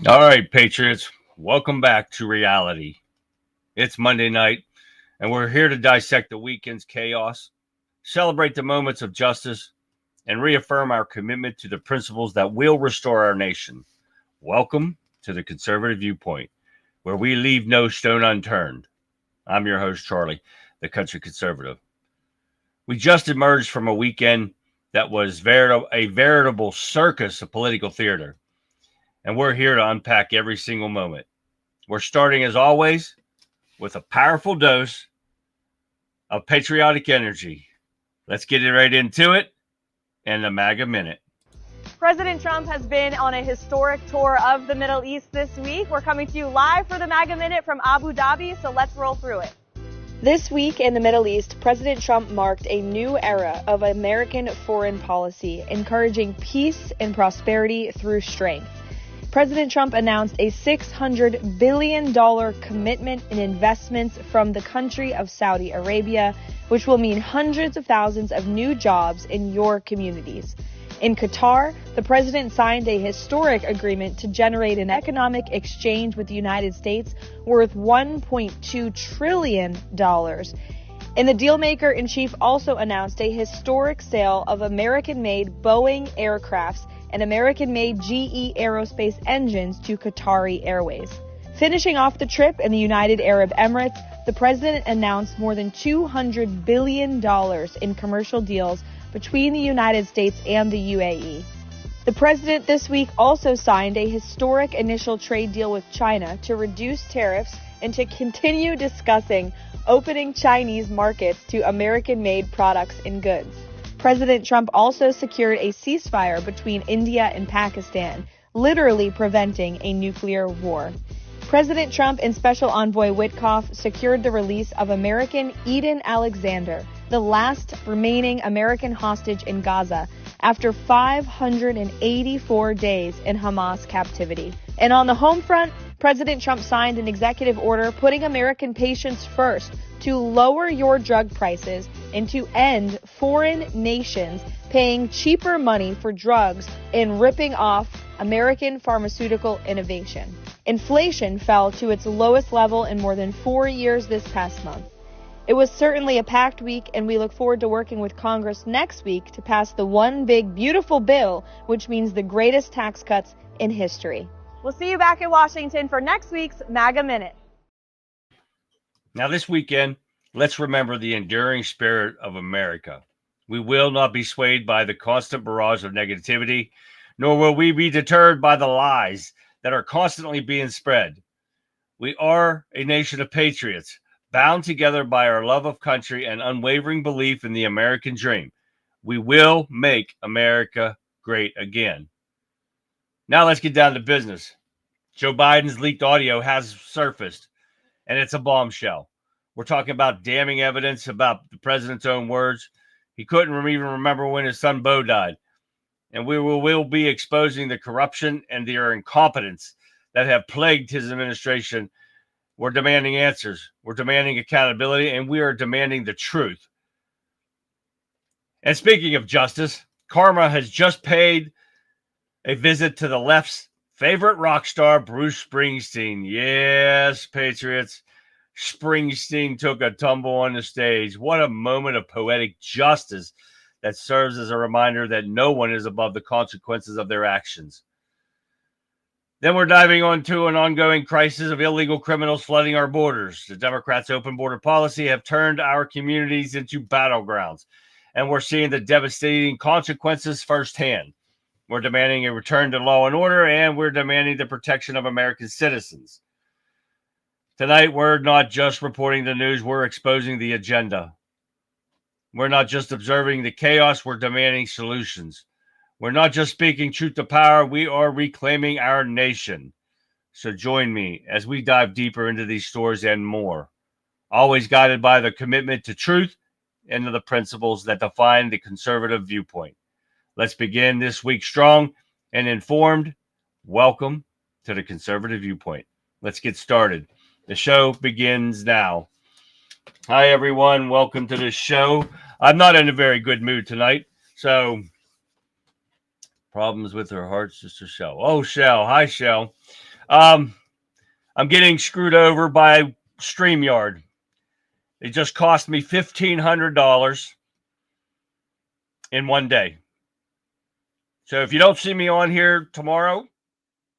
All right, Patriots, welcome back to reality. It's Monday night, and we're here to dissect the weekend's chaos, celebrate the moments of justice, and reaffirm our commitment to the principles that will restore our nation. Welcome to the Conservative Viewpoint, where we leave no stone unturned. I'm your host, Charlie, the country conservative. We just emerged from a weekend that was a veritable circus of political theater, and we're here to unpack every single moment. We're starting, as always, with a powerful dose of patriotic energy. Let's get right into it and the MAGA Minute. President Trump has been on a historic tour of the Middle East this week. We're coming to you live for the MAGA Minute from Abu Dhabi, so let's roll through it. This week in the Middle East, President Trump marked a new era of American foreign policy, encouraging peace and prosperity through strength. President Trump announced a $600 billion commitment in investments from the country of Saudi Arabia, which will mean hundreds of thousands of new jobs in your communities. In Qatar, the president signed a historic agreement to generate an economic exchange with the United States worth $1.2 trillion. And the dealmaker-in-chief also announced a historic sale of American-made Boeing aircrafts and American-made GE Aerospace engines to Qatari Airways. Finishing off the trip in the United Arab Emirates, the president announced more than $200 billion in commercial deals between the United States and the UAE. The president this week also signed a historic initial trade deal with China to reduce tariffs and to continue discussing opening Chinese markets to American-made products and goods. President Trump also secured a ceasefire between India and Pakistan, literally preventing a nuclear war. President Trump and Special Envoy Witkoff secured the release of American Eden Alexander, the last remaining American hostage in Gaza, after 584 days in Hamas captivity. And on the home front, President Trump signed an executive order putting American patients first to lower your drug prices and to end foreign nations paying cheaper money for drugs and ripping off American pharmaceutical innovation. Inflation fell to its lowest level in more than 4 years this past month. It was certainly a packed week, and we look forward to working with Congress next week to pass the one big beautiful bill, which means the greatest tax cuts in history. We'll see you back in Washington for next week's MAGA Minute. Now, this weekend, let's remember the enduring spirit of America. We will not be swayed by the constant barrage of negativity, nor will we be deterred by the lies that are constantly being spread. We are a nation of patriots, bound together by our love of country and unwavering belief in the American dream. We will make America great again. Now let's get down to business. Joe Biden's leaked audio has surfaced, and it's a bombshell. We're talking about damning evidence about the president's own words. He couldn't even remember when his son Beau died. And we will be exposing the corruption and their incompetence that have plagued his administration. We're demanding answers. We're demanding accountability, and we are demanding the truth. And speaking of justice, karma has just paid a visit to the left's favorite rock star, Bruce Springsteen. Yes, Patriots. Springsteen took a tumble on the stage. What a moment of poetic justice that serves as a reminder that no one is above the consequences of their actions. Then we're diving onto an ongoing crisis of illegal criminals flooding our borders. The Democrats' open border policy have turned our communities into battlegrounds, and we're seeing the devastating consequences firsthand. We're demanding a return to law and order, and we're demanding the protection of American citizens. Tonight, we're not just reporting the news, we're exposing the agenda. We're not just observing the chaos, we're demanding solutions. We're not just speaking truth to power, we are reclaiming our nation. So join me as we dive deeper into these stories and more, always guided by the commitment to truth and to the principles that define the conservative viewpoint. Let's begin this week strong and informed. Welcome to the Conservative Viewpoint. Let's get started. The show begins now. Hi, everyone. Welcome to this show. I'm not in a very good mood tonight, so problems with her heart sister, Shell. Oh, Shell. Hi, Shell. I'm getting screwed over by StreamYard. It just cost me $1,500 in one day. So if you don't see me on here tomorrow,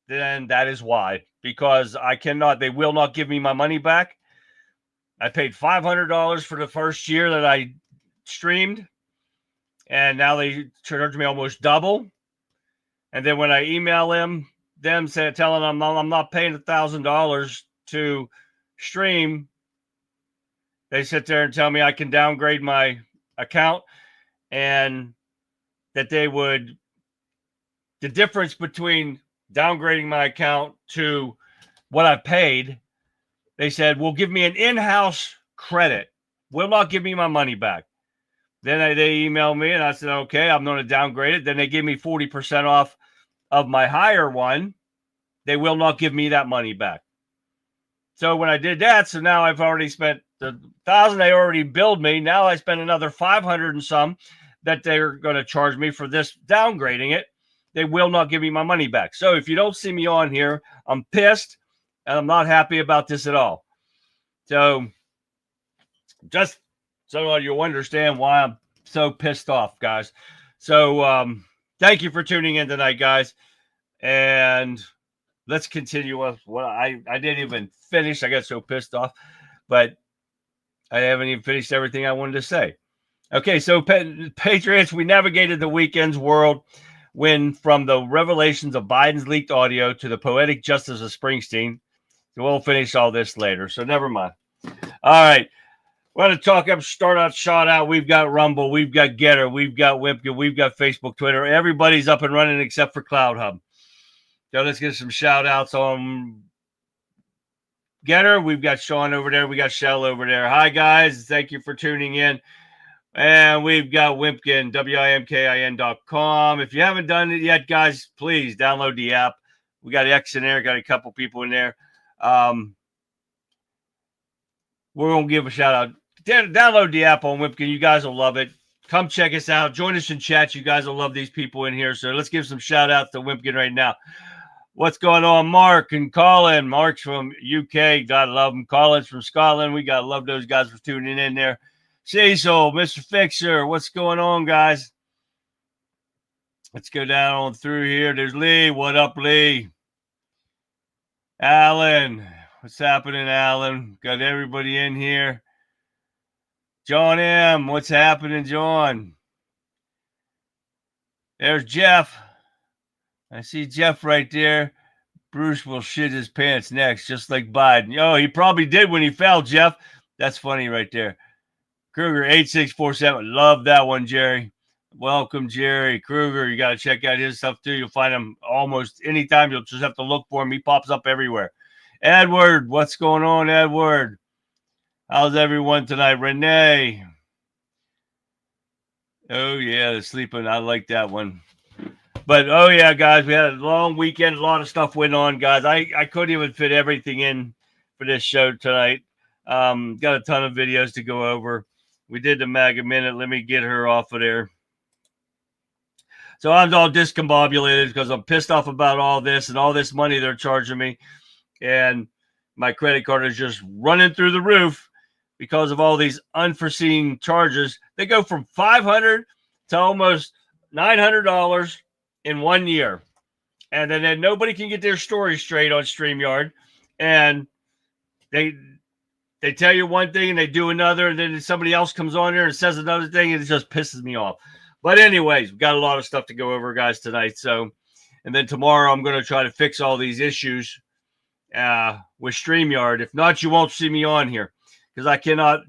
then that is why. Because I cannot, they will not give me my money back. I paid $500 for the first year that I streamed, and now they charge me almost double. And then when I email them telling them I'm not paying $1,000 to stream, they sit there and tell me I can downgrade my account, and that they would, the difference between downgrading my account to what I paid, they said, will give me an in-house credit, will not give me my money back. Then they emailed me, and I said, okay, I'm going to downgrade it. Then they give me 40% off of my higher one. They will not give me that money back. So when I did that, so now I've already spent the $1,000 they already billed me. Now I spent another $500 and some that they're going to charge me for this downgrading it. They will not give me my money back. So if you don't see me on here, I'm pissed, and I'm not happy about this at all. So just so you'll understand why I'm so pissed off, guys. So thank you for tuning in tonight, guys. And let's continue with what I didn't even finish. I got so pissed off, but I haven't even finished everything I wanted to say. Okay, so Patriots, we navigated the weekend's whirlwind from the revelations of Biden's leaked audio to the poetic justice of Springsteen. So we'll finish all this later, so never mind. All right, we're going to start out, shout out. We've got Rumble, we've got Getter, we've got Wimpkin, we've got Facebook, Twitter. Everybody's up and running except for Cloud Hub. So let's get some shout outs on Getter. We've got Sean over there. We got Shell over there. Hi, guys. Thank you for tuning in. And we've got Wimpkin, WIMKIN.com. If you haven't done it yet, guys, please download the app. We got X in there. Got a couple people in there. We're going to give a shout out. Download the app on Wimpkin. You guys will love it. Come check us out. Join us in chat. You guys will love these people in here. So let's give some shout outs to Wimpkin right now. What's going on, Mark and Colin? Mark's from UK. Gotta love him. Colin's from Scotland. We gotta love those guys for tuning in there. Cecil, Mr. Fixer. What's going on, guys? Let's go down on through here. There's Lee. What up, Lee? Alan. What's happening, Alan? Got everybody in here. John M. What's happening, John? There's Jeff. I see Jeff right there. Bruce will shit his pants next, just like Biden. Oh, he probably did when he fell, Jeff. That's funny right there. Kruger, 8647. Love that one, Jerry. Welcome, Jerry. Kruger, you got to check out his stuff, too. You'll find him almost anytime. You'll just have to look for him. He pops up everywhere. Edward, what's going on, Edward? How's everyone tonight? Renee. Oh, yeah, the sleeping. I like that one. But, oh, yeah, guys, we had a long weekend. A lot of stuff went on, guys. I couldn't even fit everything in for this show tonight. Got a ton of videos to go over. We did the MAGA Minute. Let me get her off of there. So I'm all discombobulated because I'm pissed off about all this and all this money they're charging me. And my credit card is just running through the roof because of all these unforeseen charges. They go from $500 to almost $900 in 1 year. And then nobody can get their story straight on StreamYard. And they tell you one thing and they do another, and then somebody else comes on there and says another thing, and it just pisses me off. But anyways, we've got a lot of stuff to go over, guys, tonight. So, and then tomorrow I'm going to try to fix all these issues with StreamYard. If not, you won't see me on here because I cannot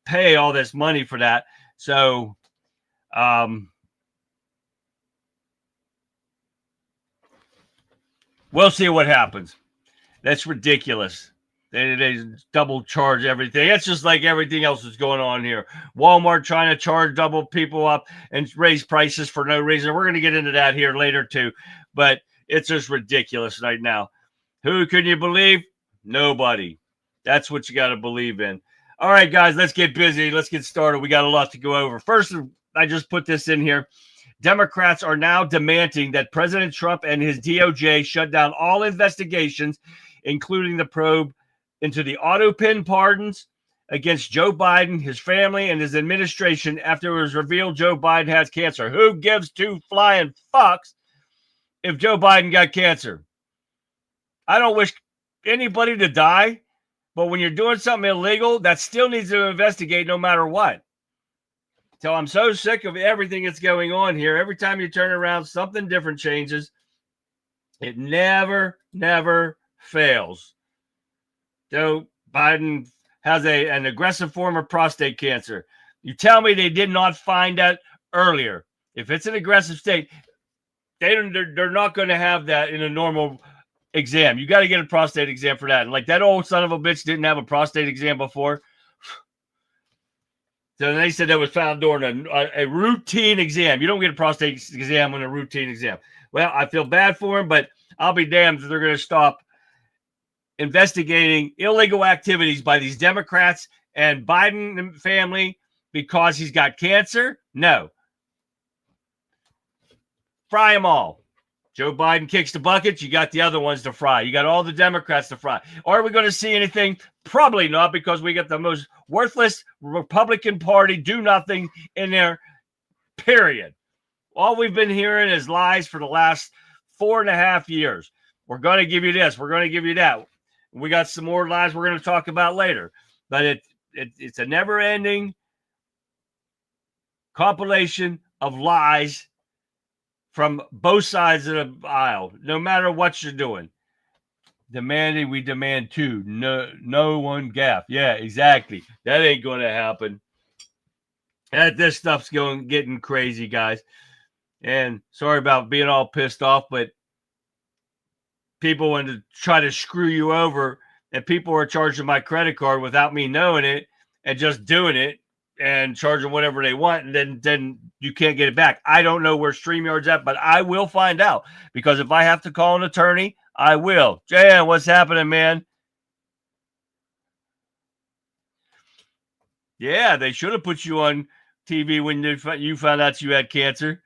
pay all this money for that. So, we'll see what happens. That's ridiculous. They double charge everything. It's just like everything else that's going on here. Walmart trying to charge double people up and raise prices for no reason. We're going to get into that here later too. But it's just ridiculous right now. Who can you believe? Nobody. That's what you got to believe in. All right, guys, let's get busy. Let's get started. We got a lot to go over. First, I just put this in here. Democrats are now demanding that President Trump and his DOJ shut down all investigations, including the probe into the auto pin pardons against Joe Biden, his family, and his administration after it was revealed Joe Biden has cancer. Who gives two flying fucks if Joe Biden got cancer? I don't wish anybody to die, but when you're doing something illegal, that still needs to investigate no matter what. So I'm so sick of everything that's going on here. Every time you turn around, something different changes. It never fails. Joe Biden has an aggressive form of prostate cancer. You tell me they did not find that earlier. If it's an aggressive state, they're not going to have that in a normal exam. You got to get a prostate exam for that. And like that old son of a bitch didn't have a prostate exam before. So they said that was found during a routine exam. You don't get a prostate exam on a routine exam. Well, I feel bad for him, but I'll be damned if they're going to stop investigating illegal activities by these Democrats and Biden family because he's got cancer. No. Fry them all. Joe Biden kicks the bucket. You got the other ones to fry. You got all the Democrats to fry. Are we going to see anything? Probably not, because we got the most worthless Republican Party do nothing in there, period. All we've been hearing is lies for the last 4.5 years. We're going to give you this. We're going to give you that. We got some more lies we're going to talk about later. But it's a never-ending compilation of lies from both sides of the aisle, no matter what you're doing. Demanding, we demand two. No one gap. Yeah, exactly. That ain't going to happen. This stuff's getting crazy, guys. And sorry about being all pissed off, but people want to try to screw you over, and people are charging my credit card without me knowing it and just doing it and charging whatever they want, and then you can't get it back. I don't know where StreamYard's at, but I will find out, because if I have to call an attorney, I will. Jan, what's happening, man? Yeah, they should have put you on TV when you found out you had cancer.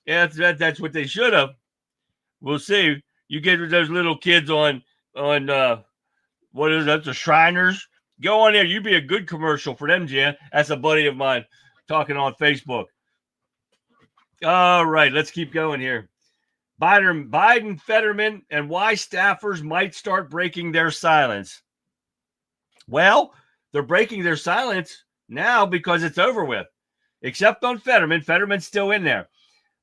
Yeah, that's what they should have. We'll see. You get those little kids on what is that? The Shriners. Go on there. You'd be a good commercial for them, Jan. That's a buddy of mine talking on Facebook. All right, let's keep going here. Biden, Fetterman, and why staffers might start breaking their silence. Well, they're breaking their silence now because it's over with. Except on Fetterman. Fetterman's still in there.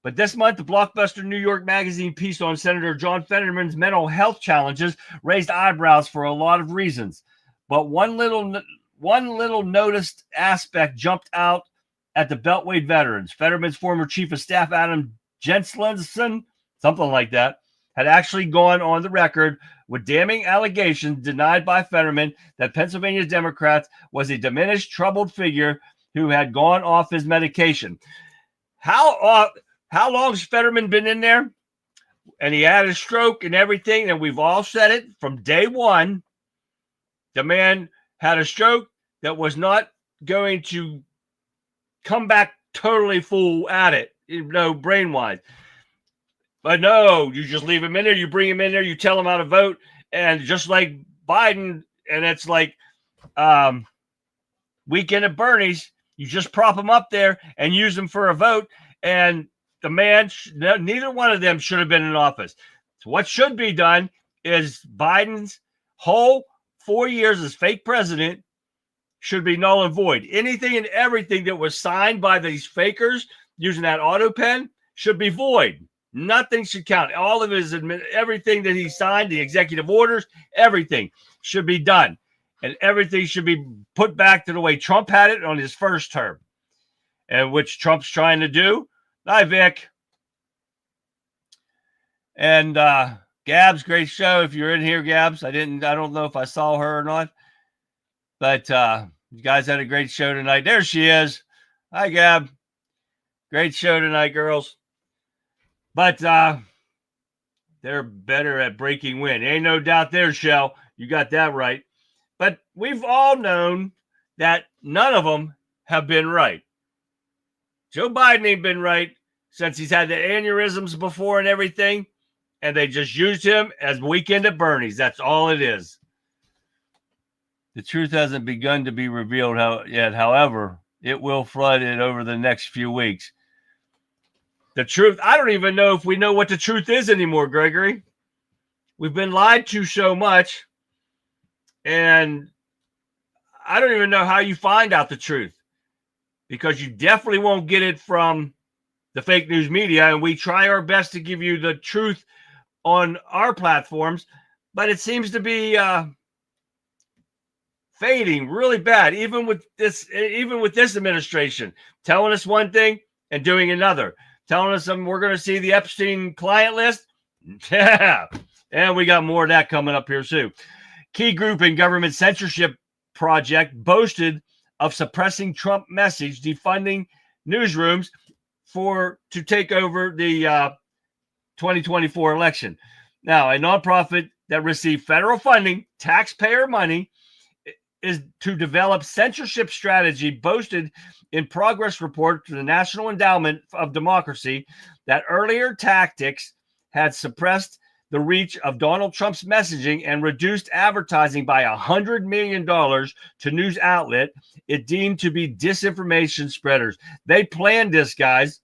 But this month, the blockbuster New York Magazine piece on Senator John Fetterman's mental health challenges raised eyebrows for a lot of reasons. But one little noticed aspect jumped out at the Beltway veterans. Fetterman's former chief of staff, Adam Jensenson, something like that, had actually gone on the record with damning allegations denied by Fetterman that Pennsylvania's Democrats was a diminished, troubled figure who had gone off his medication. How long's Fetterman been in there? And he had a stroke and everything, and we've all said it from day one. The man had a stroke that was not going to come back totally full at it, brain-wise. But no, you just leave him in there, you bring him in there, you tell him how to vote, and just like Biden, and it's like Weekend at Bernie's, you just prop him up there and use him for a vote, and the man, neither one of them should have been in office. So what should be done is Biden's whole 4 years as fake president should be null and void. Anything and everything that was signed by these fakers using that auto pen should be void. Nothing should count. All of his everything that he signed, the executive orders, everything should be done. And everything should be put back to the way Trump had it on his first term, and which Trump's trying to do. Hi, Vic. And Gabs, great show. If you're in here, Gabs, I don't know if I saw her or not, but you guys had a great show tonight. There she is. Hi, Gab. Great show tonight, girls. But they're better at breaking wind. Ain't no doubt there, Shell. You got that right. But we've all known that none of them have been right. Joe Biden ain't been right. since he's had the aneurysms before and everything, and they just used him as Weekend at Bernie's. That's all it is. The truth hasn't begun to be revealed yet. However, it will flood it over the next few weeks. The truth, I don't even know if we know what the truth is anymore, Gregory. We've been lied to so much, and I don't even know how you find out the truth, because you definitely won't get it from the fake news media, and we try our best to give you the truth on our platforms, but it seems to be fading really bad, even with this administration telling us one thing and doing another, telling us we're going to see the Epstein client list. Yeah, and we got more of that coming up here soon. Key group in government censorship project boasted of suppressing Trump message, defunding newsrooms to take over the 2024 election. Now, a nonprofit that received federal funding, taxpayer money, is to develop censorship strategy boasted in progress report to the National Endowment of Democracy that earlier tactics had suppressed the reach of Donald Trump's messaging and reduced advertising by $100 million to news outlet it deemed to be disinformation spreaders. They planned this, guys,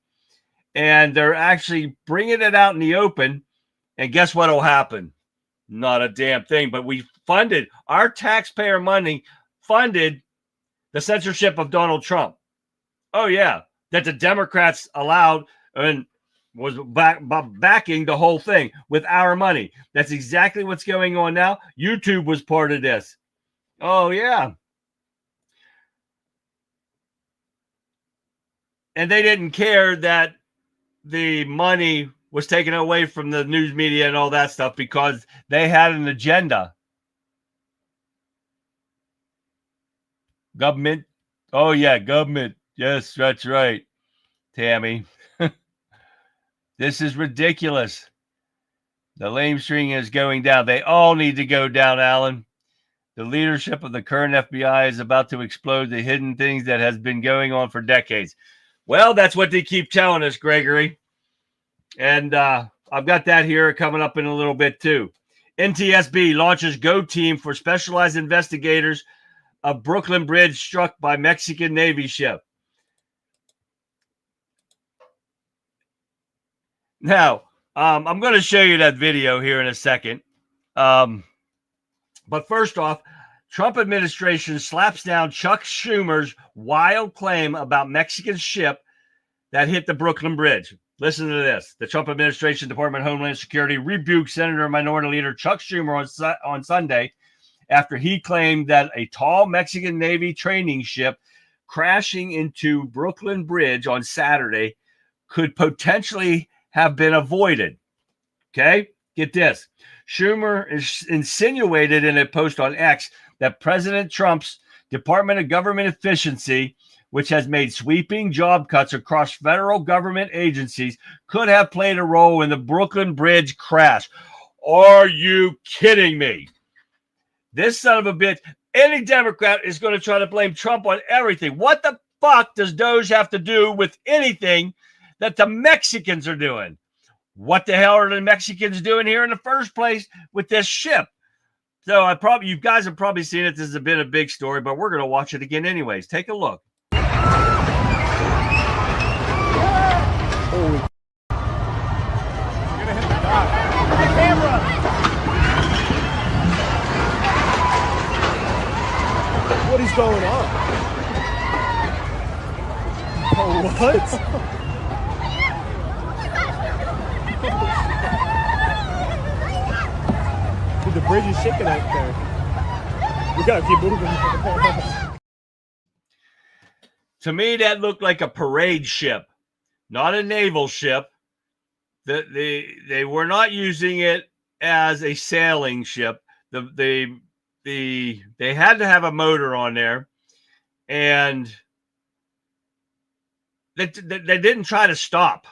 and they're actually bringing it out in the open. And guess what will happen? Not a damn thing. But we funded, our taxpayer money funded the censorship of Donald Trump. Oh, yeah, that the Democrats allowed and was backing the whole thing with our money. That's exactly what's going on now. YouTube was part of this. Oh, yeah. And they didn't care that the money was taken away from the news media and all that stuff because they had an agenda. Government. Oh, yeah, government. Yes, that's right, Tammy. This is ridiculous. The lamestream is going down. They all need to go down, Alan. The leadership of the current FBI is about to explode the hidden things that has been going on for decades. Well, that's what they keep telling us, Gregory. And I've got that here coming up in a little bit, too. NTSB launches GO team for specialized investigators of Brooklyn Bridge struck by Mexican Navy ship. Now, I'm going to show you that video here in a second. But first off, Trump administration slaps down Chuck Schumer's wild claim about Mexican ship that hit the Brooklyn Bridge. Listen to this. The Trump administration Department of Homeland Security rebuked Senator Minority Leader Chuck Schumer on Sunday after he claimed that a tall Mexican Navy training ship crashing into Brooklyn Bridge on Saturday could potentially have been avoided. Okay, get this. Schumer insinuated in a post on X that President Trump's Department of Government Efficiency, which has made sweeping job cuts across federal government agencies, could have played a role in the Brooklyn Bridge crash. Are you kidding me? This son of a bitch, any Democrat is going to try to blame Trump on everything. What the fuck does Doge have to do with anything that the Mexicans are doing? What the hell are the Mexicans doing here in the first place with this ship? So you guys have probably seen it. This has been a big story, but we're going to watch it again anyways. Take a look. Holy. You're gonna hit the dock. Look at the camera. What is going on? Oh, what? Dude, the bridge is shaking out there. We gotta keep moving. To me, that looked like a parade ship, not a naval ship. They were not using it as a sailing ship. They had to have a motor on there, and they didn't try to stop.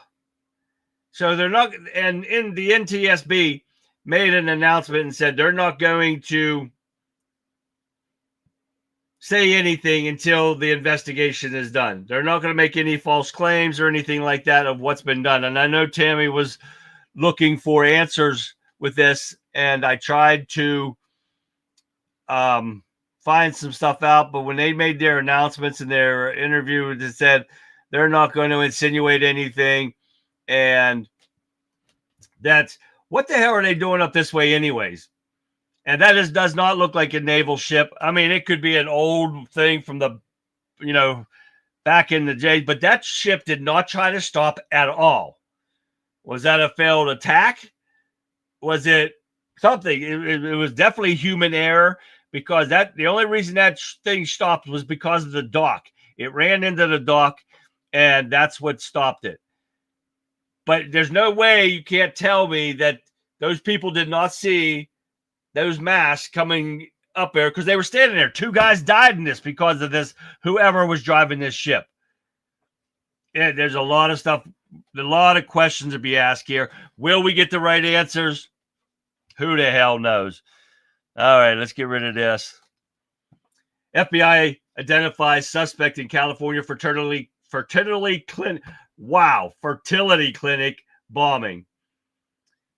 So they're not. And in the NTSB made an announcement and said they're not going to say anything until the investigation is done. They're not going to make any false claims or anything like that of what's been done. And I know Tammy was looking for answers with this, and I tried to find some stuff out, but when they made their announcements in their interview, they said they're not going to insinuate anything. And that's what the hell are they doing up this way anyways? And that does not look like a naval ship. I mean, it could be an old thing from the, back in the day, but that ship did not try to stop at all. Was that a failed attack? Was it something? It was definitely human error, because the only reason that thing stopped was because of the dock. It ran into the dock, and that's what stopped it. But there's no way you can't tell me that those people did not see those masks coming up there, because they were standing there. 2 guys died in this because of this, whoever was driving this ship. Yeah, there's a lot of stuff, a lot of questions to be asked here. Will we get the right answers? Who the hell knows? All right, let's get rid of this. FBI identifies suspect in California fertility clinic. Wow, fertility clinic bombing.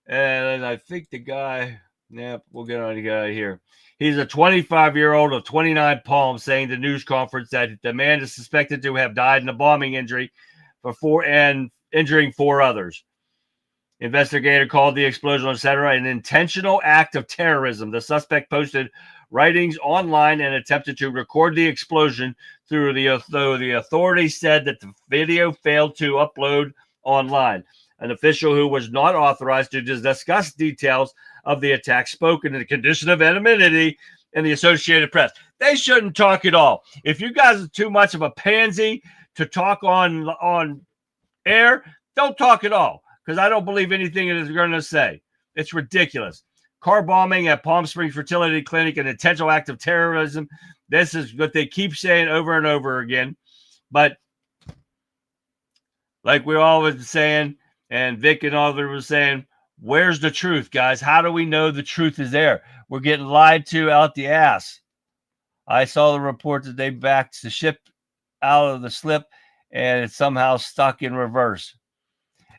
And I think the guy, we'll get on the guy here. He's a 25-year-old of 29 Palms, saying to the news conference that the man is suspected to have died in a bombing injury and injuring 4 others. Investigator called the explosion on Saturday an intentional act of terrorism. The suspect posted writings online and attempted to record the explosion, though the authorities said that the video failed to upload online. An official who was not authorized to discuss details of the attack spoke in the condition of anonymity in the Associated Press. They shouldn't talk at all. If you guys are too much of a pansy to talk on air, don't talk at all, because I don't believe anything it is going to say. It's ridiculous. Car bombing at Palm Springs Fertility Clinic, an intentional act of terrorism. This is what they keep saying over and over again. But like we always saying, and Vic and Oliver was saying, where's the truth, guys? How do we know the truth is there? We're getting lied to out the ass. I saw the report that they backed the ship out of the slip, and it's somehow stuck in reverse.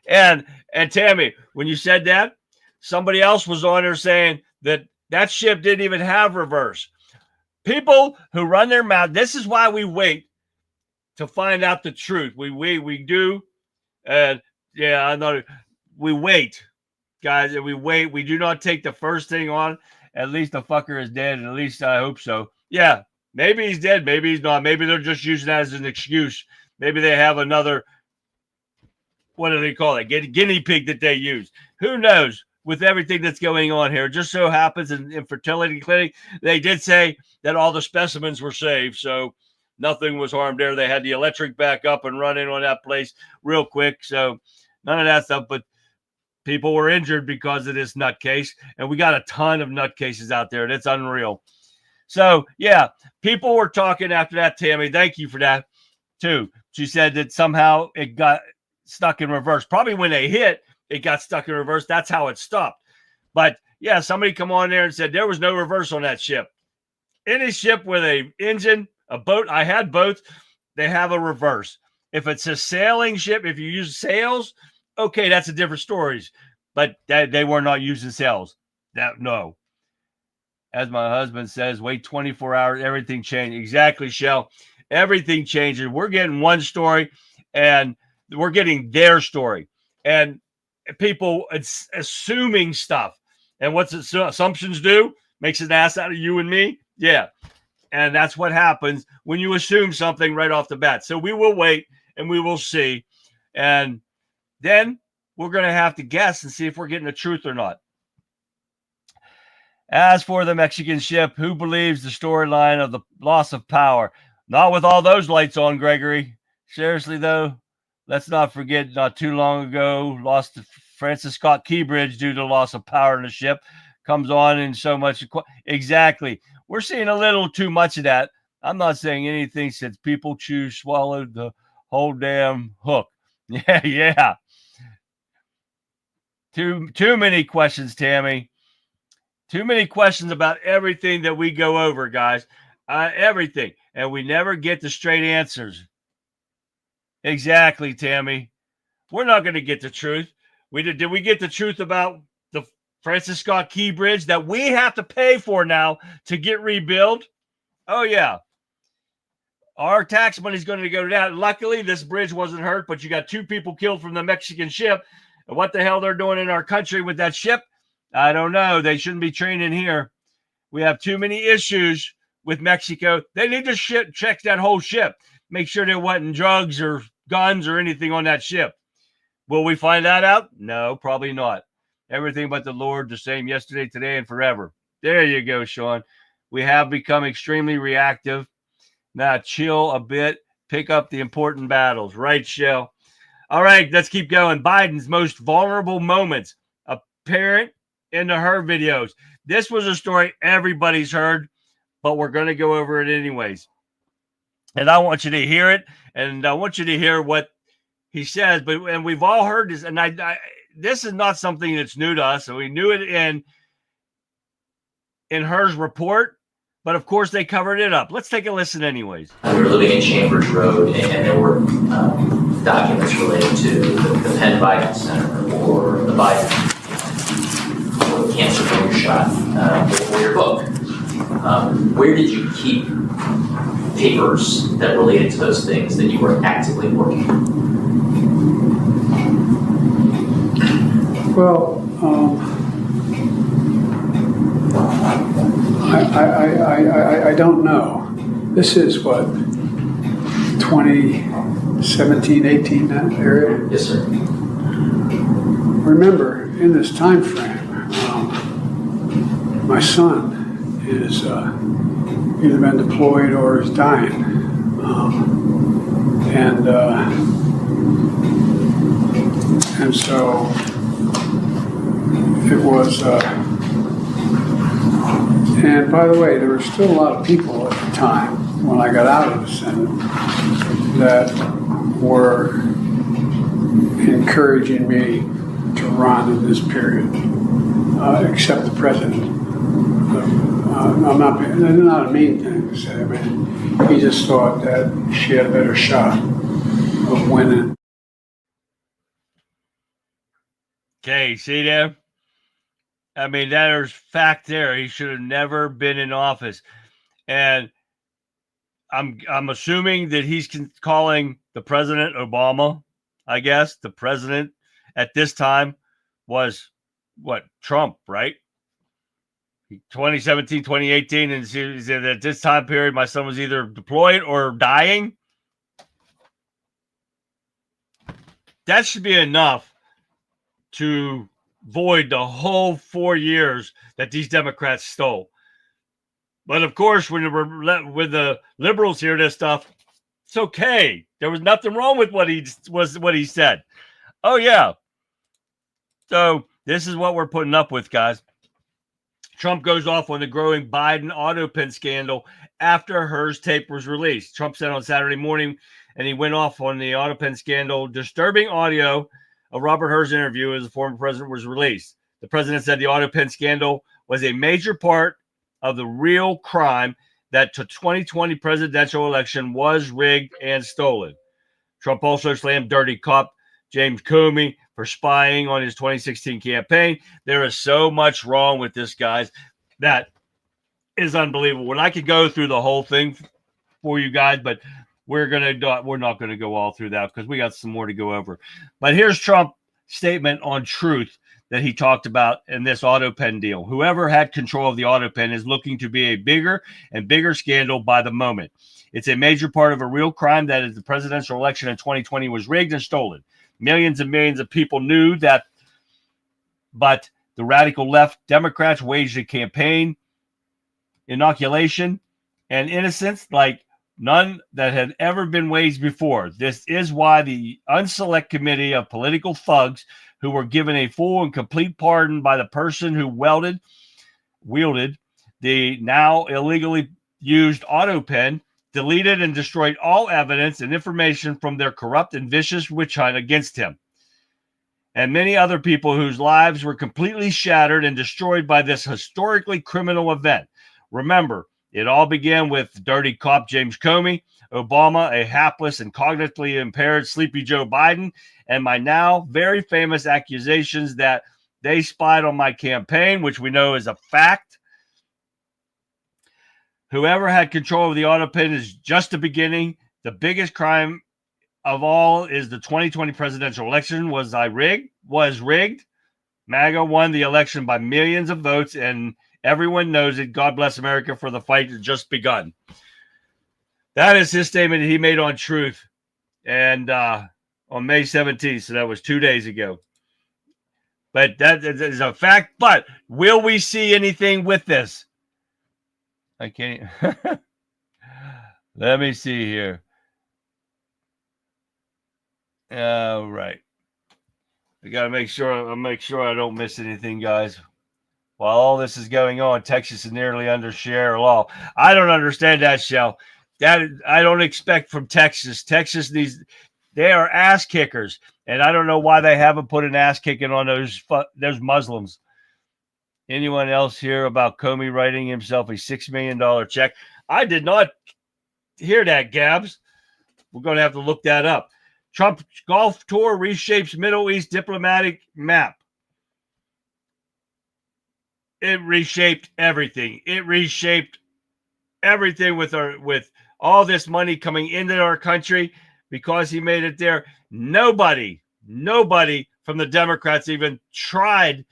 And Tammy, when you said that, somebody else was on there saying that ship didn't even have reverse. People who run their mouth, this is why we wait to find out the truth. We do. And yeah, I know we wait, guys, and we wait. We do not take the first thing on. At least the fucker is dead. At least I hope so. Yeah, maybe he's dead. Maybe he's not. Maybe they're just using that as an excuse. Maybe they have another, what do they call it? Guinea pig that they use. Who knows? With everything that's going on here, it just so happens in fertility clinic, they did say that all the specimens were saved, so nothing was harmed there. They had the electric back up and running on that place real quick, so none of that stuff. But people were injured because of this nutcase, and we got a ton of nutcases out there. That's unreal. So yeah, people were talking after that. Tammy, thank you for that too. She said that somehow it got stuck in reverse. Probably when they hit, it got stuck in reverse. That's how it stopped. But yeah, somebody come on there and said there was no reverse on that ship. Any ship with a engine, a boat, I had boats, they have a reverse. If it's a sailing ship, if you use sails, okay, that's a different story. But they were not using sails. No. As my husband says, wait 24 hours, everything changed. Exactly, Shell. Everything changes. We're getting one story, and we're getting their story. And people assuming stuff. And what's assumptions do? Makes an ass out of you and me. Yeah. And that's what happens when you assume something right off the bat. So we will wait and we will see. And then we're going to have to guess and see if we're getting the truth or not. As for the Mexican ship, who believes the storyline of the loss of power? Not with all those lights on, Gregory. Seriously, though, let's not forget not too long ago, lost to Francis Scott Key Bridge due to loss of power in the ship. Comes on in so much. Exactly. We're seeing a little too much of that. I'm not saying anything since people swallowed the whole damn hook. Yeah. Too many questions, Tammy. Too many questions about everything that we go over, guys. everything. And we never get the straight answers. Exactly, Tammy. We're not going to get the truth. Did we get the truth about the Francis Scott Key Bridge that we have to pay for now to get rebuilt? Oh, yeah. Our tax money is going to go down. Luckily, this bridge wasn't hurt, but you got 2 people killed from the Mexican ship. And what the hell they're doing in our country with that ship? I don't know. They shouldn't be training here. We have too many issues with Mexico. They need to check that whole ship. Make sure there wasn't drugs or guns or anything on that ship. Will we find that out? No, probably not. Everything but the Lord, the same yesterday, today, and forever. There you go, Sean. We have become extremely reactive. Now chill a bit. Pick up the important battles. Right, Shell? All right, let's keep going. Biden's most vulnerable moments apparent in the her videos. This was a story everybody's heard, but we're going to go over it anyways. And I want you to hear it, and I want you to hear what he says. And we've all heard this, and this is not something that's new to us. So we knew it in her's report, but of course they covered it up. Let's take a listen anyways. We were living in Chambers Road, and there were documents related to the Penn Biden Center or the Biden or the cancer booster shot or your book. Where did you keep papers that related to those things that you were actively working on? Well, I don't know. This is what, 2017, 18, that area? Yes, sir. Remember, in this time frame, my son is either been deployed or is dying. And so it was, and by the way, there were still a lot of people at the time when I got out of the Senate that were encouraging me to run in this period, except the president. That's not a mean thing to say. I mean, he just thought that she had a better shot of winning. Okay, see there? I mean, there's fact there. He should have never been in office. And I'm assuming that he's calling the president Obama, I guess. The president at this time was, what, Trump, right? 2017, 2018, and he said at this time period, my son was either deployed or dying. That should be enough to void the whole 4 years that these Democrats stole. But of course, when the liberals hear this stuff, it's okay. There was nothing wrong with what he said. Oh yeah. So this is what we're putting up with, guys. Trump goes off on the growing Biden auto pen scandal after Hur's tape was released. Trump said on Saturday morning, and he went off on the auto pen scandal, disturbing audio of Robert Hur's interview as the former president was released. The president said the auto pen scandal was a major part of the real crime that the 2020 presidential election was rigged and stolen. Trump also slammed dirty cop James Comey for spying on his 2016 campaign. There is so much wrong with this, guys, that is unbelievable. When I could go through the whole thing for you guys, but we're not going to go all through that because we got some more to go over. But here's Trump's statement on truth that he talked about in this auto pen deal. Whoever had control of the auto pen is looking to be a bigger and bigger scandal by the moment. It's a major part of a real crime that is the presidential election in 2020 was rigged and stolen. Millions and millions of people knew that, but the radical left Democrats waged a campaign, inoculation, and innocence like none that had ever been waged before. This is why the unselect committee of political thugs who were given a full and complete pardon by the person who wielded the now illegally used auto pen, deleted and destroyed all evidence and information from their corrupt and vicious witch hunt against him, and many other people whose lives were completely shattered and destroyed by this historically criminal event. Remember, It all began with dirty cop James Comey, Obama, a hapless and cognitively impaired sleepy Joe Biden, and my now very famous accusations that they spied on my campaign, which we know is a fact. Whoever had control of the auto pen is just the beginning. The biggest crime of all is the 2020 presidential election was rigged. MAGA won the election by millions of votes, and everyone knows it. God bless America, for the fight has just begun. That is his statement that he made on Truth, and on May 17th, so that was 2 days ago. But that is a fact. But will we see anything with this? I can't. Let me see here. All right. I got to make sure I don't miss anything, guys. While all this is going on, Texas is nearly under share law. I don't understand that, Shell. That I don't expect from Texas. Texas they are ass kickers, and I don't know why they haven't put an ass kicking on those Muslims. Anyone else hear about Comey writing himself a $6 million check? I did not hear that, Gabs. We're going to have to look that up. Trump golf tour reshapes Middle East diplomatic map. It reshaped everything. It reshaped everything with all this money coming into our country because he made it there. Nobody from the Democrats even tried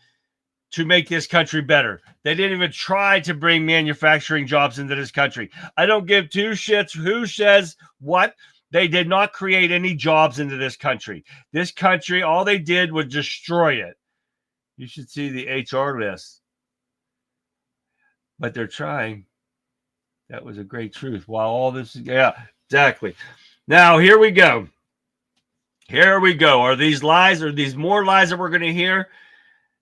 to make this country better. They didn't even try to bring manufacturing jobs into this country. I don't give two shits who says what. They did not create any jobs into this country. This country, all they did was destroy it. You should see the HR list. But they're trying. That was a great truth. While all this is, yeah, exactly. Now, here we go. Here we go. Are these lies? Are these more lies that we're going to hear?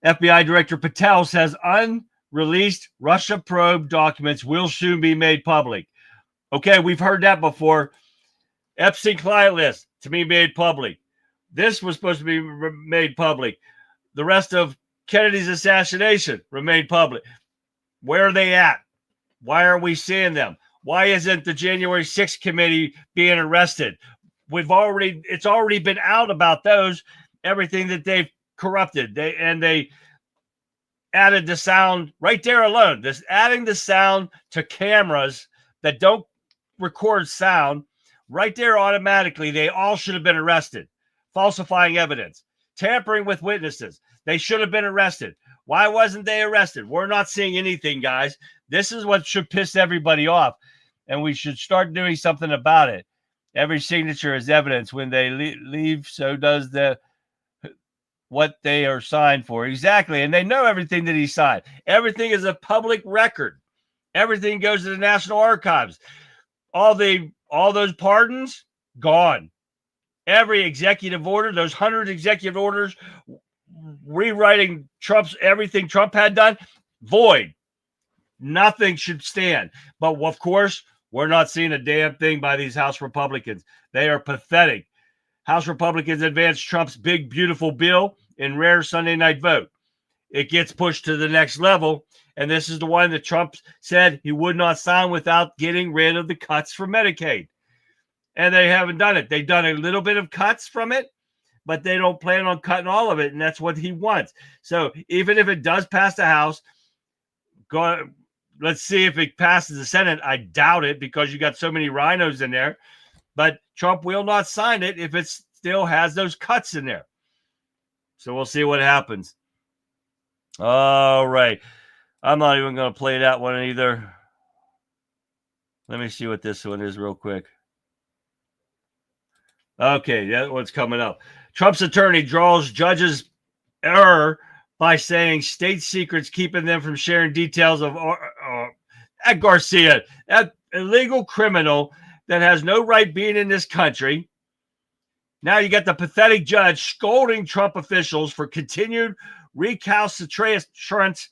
FBI Director Patel says unreleased Russia probe documents will soon be made public. Okay, we've heard that before. Epstein client list to be made public. This was supposed to be made public. The rest of Kennedy's assassination remained public. Where are they at? Why aren't we seeing them? Why isn't the January 6th committee being arrested? It's already been out about those, everything that they've corrupted. They added the sound right there alone. This adding the sound to cameras that don't record sound right there automatically. They all should have been arrested. Falsifying evidence, tampering with witnesses. They should have been arrested. Why wasn't they arrested? We're not seeing anything, guys. This is what should piss everybody off, and we should start doing something about it. Every signature is evidence. When they leave, so does what they are signed for. Exactly. And they know everything that he signed. Everything is a public record. Everything goes to the National Archives. All those pardons, gone. Every executive order, those 100 executive orders, rewriting everything Trump had done, void. Nothing should stand. But of course, we're not seeing a damn thing by these House Republicans. They are pathetic. House Republicans advanced Trump's big, beautiful bill in rare Sunday night vote. It gets pushed to the next level. And this is the one that Trump said he would not sign without getting rid of the cuts for Medicaid. And they haven't done it. They've done a little bit of cuts from it, but they don't plan on cutting all of it. And that's what he wants. So even if it does pass the House, let's see if it passes the Senate. I doubt it because you got so many rhinos in there. But Trump will not sign it if it still has those cuts in there. So we'll see what happens. All right. I'm not even going to play that one either. Let me see what this one is real quick. Okay, that one's coming up. Trump's attorney draws judge's error by saying state secrets keeping them from sharing details of at Garcia, that illegal criminal that has no right being in this country. Now you got the pathetic judge scolding Trump officials for continued recalcitrance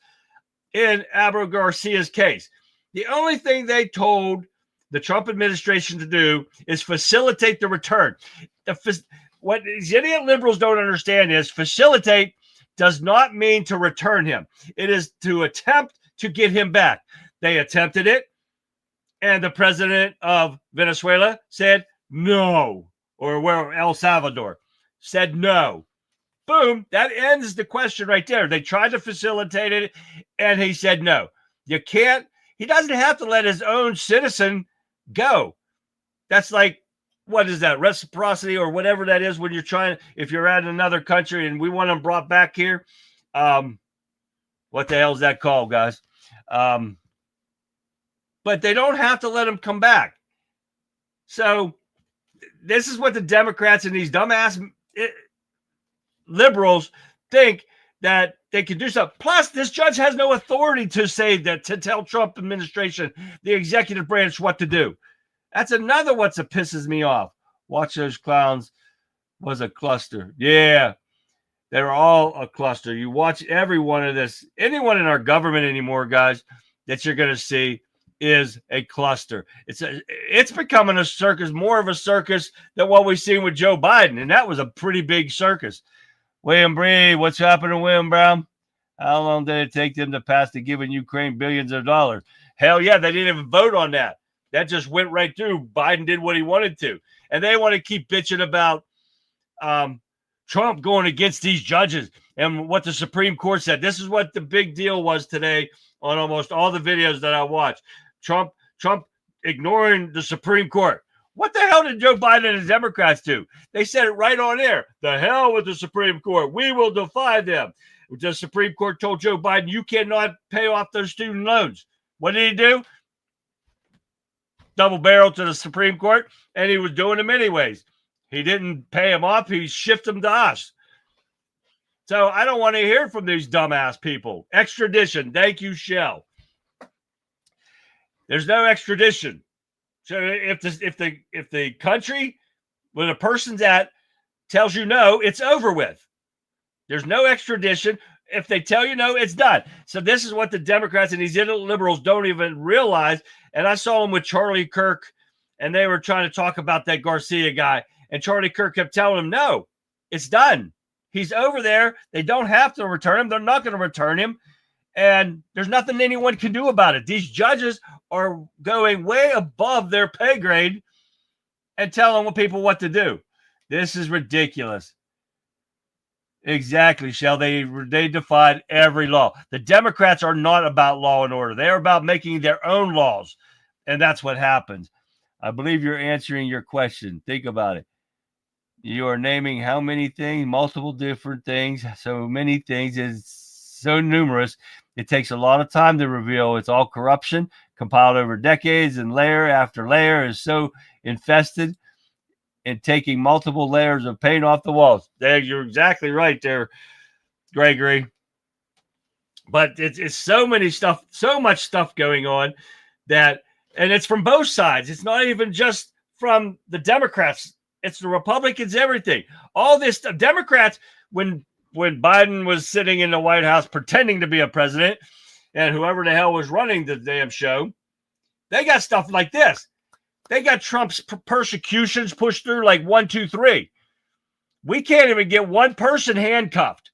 in Abu Garcia's case. The only thing they told the Trump administration to do is facilitate the return. What these idiot liberals don't understand is facilitate does not mean to return him. It is to attempt to get him back. They attempted it. And the president of Venezuela said no, or where El Salvador said no. Boom, that ends the question right there. They tried to facilitate it, and he said no. You can't, he doesn't have to let his own citizen go. That's like, what is that, reciprocity or whatever that is when you're trying, if you're at another country and we want them brought back here. What the hell is that called, guys? But they don't have to let them come back. So this is what the Democrats and these dumbass liberals think, that they can do something. Plus, this judge has no authority to say that, to tell Trump administration, the executive branch, what to do. That's another what pisses me off. Watch those clowns was a cluster. Yeah, they're all a cluster. You watch every one of this. Anyone in our government anymore, guys, that you're going to see is a cluster. It's becoming a circus, more of a circus than what we've seen with Joe Biden, and that was a pretty big circus. William Bree, what's happening, William Brown? How long did it take them to pass the giving Ukraine billions of dollars? Hell yeah, they didn't even vote on that. That just went right through. Biden did what he wanted to. And they want to keep bitching about Trump going against these judges and what the Supreme Court said. This is what the big deal was today on almost all the videos that I watched. Trump ignoring the Supreme Court. What the hell did Joe Biden and the Democrats do? They said it right on air. The hell with the Supreme Court. We will defy them. The Supreme Court told Joe Biden, you cannot pay off those student loans. What did he do? Double barrel to the Supreme Court, and he was doing them anyways. He didn't pay them off. He shifted them to us. So I don't want to hear from these dumbass people. Extradition. Thank you, Shell. There's no extradition. So if the country where the person's at tells you no, it's over with. There's no extradition. If they tell you no, it's done. So this is what the Democrats and these liberals don't even realize. And I saw them with Charlie Kirk, and they were trying to talk about that Garcia guy. And Charlie Kirk kept telling them, no, it's done. He's over there. They don't have to return him. They're not going to return him. And there's nothing anyone can do about it. These judges are going way above their pay grade and telling people what to do. This is ridiculous. Exactly, Shell. They defied every law. The Democrats are not about law and order. They're about making their own laws. And that's what happens. I believe you're answering your question. Think about it. You are naming how many things, multiple different things, so many things. It's so numerous. It takes a lot of time to reveal. It's all corruption compiled over decades, and layer after layer is so infested and taking multiple layers of paint off the walls. There, you're exactly right there, Gregory. But it's so much stuff going on that, and it's from both sides. It's not even just from the Democrats. It's the Republicans, everything. All this stuff. Democrats, when Biden was sitting in the White House pretending to be a president, and whoever the hell was running the damn show, they got stuff like this. They got Trump's persecutions pushed through like 1, 2, 3. We can't even get one person handcuffed.